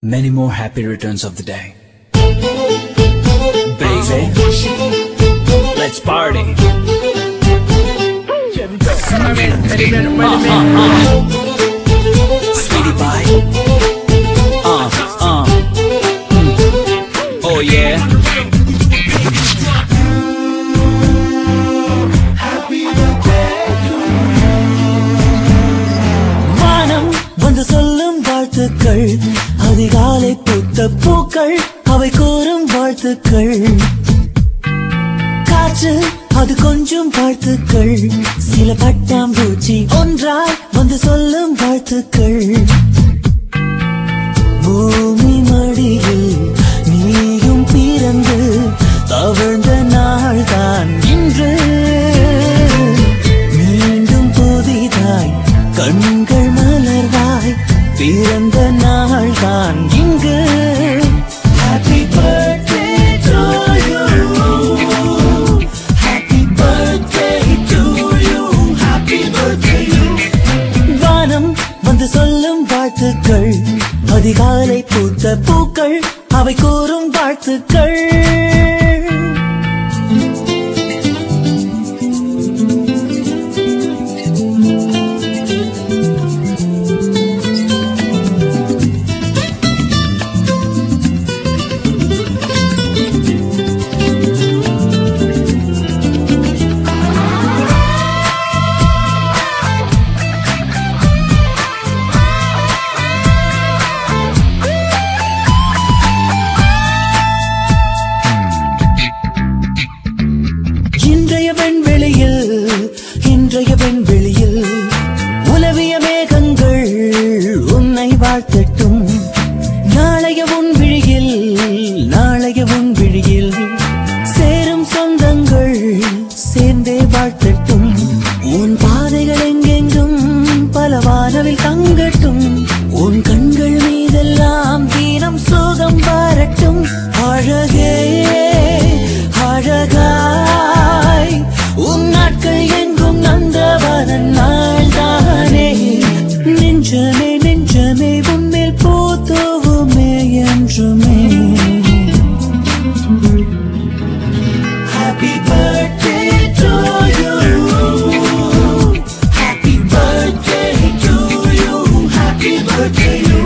Many more happy returns of the day. Baby, let's party. Sweetie pie. Oh yeah. Happy birthday to you. வானம் வந்து சொல்லும் வாழ்த்துக்கள், அதிகாலை பூத்த பூக்கள் அவை கூறும் வாழ்த்துக்கள். காற்று அது கொஞ்சம் வாழ்த்துக்கள், சில பட்டாம்பூச்சி ஒன்றாய் வந்து சொல்லும் வாழ்த்துக்கள். பூமி மடியில் நீயும் பிறந்து தவழ்ந்த நாள் தான் இன்று. மீண்டும் புதிதாய் கண்கள் மலர்வாய் பிறந்த நாள் தான் இங்கு. Happy birthday to you. Happy birthday to you. Happy birthday you. வானம் வந்து சொல்லும் வாழ்த்துக்கள், அதிகாலை பூத்த பூக்கள் அவை கூறும் வாழ்த்துக்கள். இன்றைய வெண்வெளியில் உலவிய மேகங்கள் உன்னை வாழ்த்தட்டும். நாளைய உன் விழியில், நாளைய உன் விழியில் சேரும் சொந்தங்கள் சேர்ந்தே வாழ்த்தட்டும். உன் பாதைகள் எங்கெங்கும் பல வானவில் தங்கட்டும். உன் கண்கள் மீதெல்லாம் தீனம் சோகம் வரட்டும். அழகே அழகாய் உன் நாட்கள் எங்கும் நந்தவனன் நாள் தானே. நெஞ்சமே நெஞ்சமே உன்மேல் பூத்துவுமே என்றுமே. Happy birthday to you. Happy birthday to you. Happy birthday you.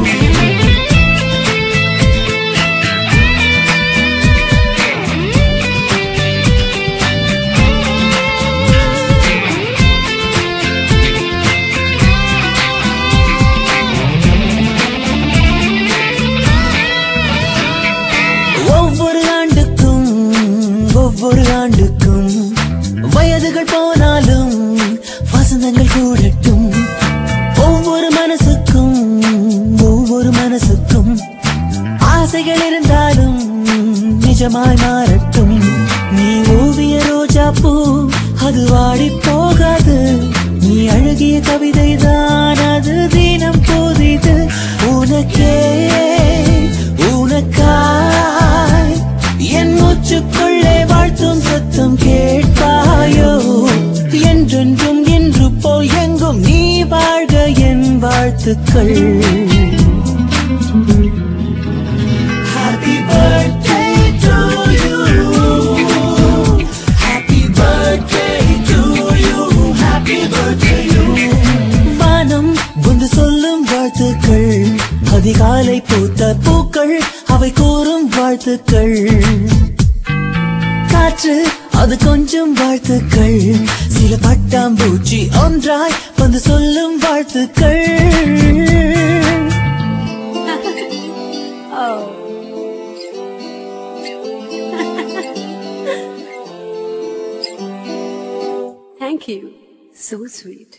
ஒவ்வொரு ஆண்டுக்கும் வயதுகள் போனாலும் வசந்தங்கள் கூடட்டும். ஒவ்வொரு மனசுக்கும் ஆசைகள் இருந்தாலும் நிஜமாய் மாறட்டும். நீ ஓவிய ரோஜா பூ அது வாடி போகாது. நீ அழகிய கவிதை தான் அது தினம் புதிது. உனக்கே உனக்காய் என் மூச்சுக்குள்ளே வாழ்த்தும் சத்தம் கேட்பாயோ. என்றென்றும் என்று போல் எங்கும் நீ வாழ்க என் வாழ்த்துக்கள். Happy birthday to you. Happy birthday to you. Happy birthday you. வானம் வந்து சொல்லும் வாழ்த்துக்கள், அதிகாலை பூத்த பூக்கள் அவை கூறும் வாழ்த்துக்கள். காற்று அது கொஞ்சம் வாழ்த்துக்கள், சில பட்டாம்பூச்சி ஒன்றாய் வந்து சொல்லும் வாழ்த்துக்கள். Oh. Thank you. So sweet.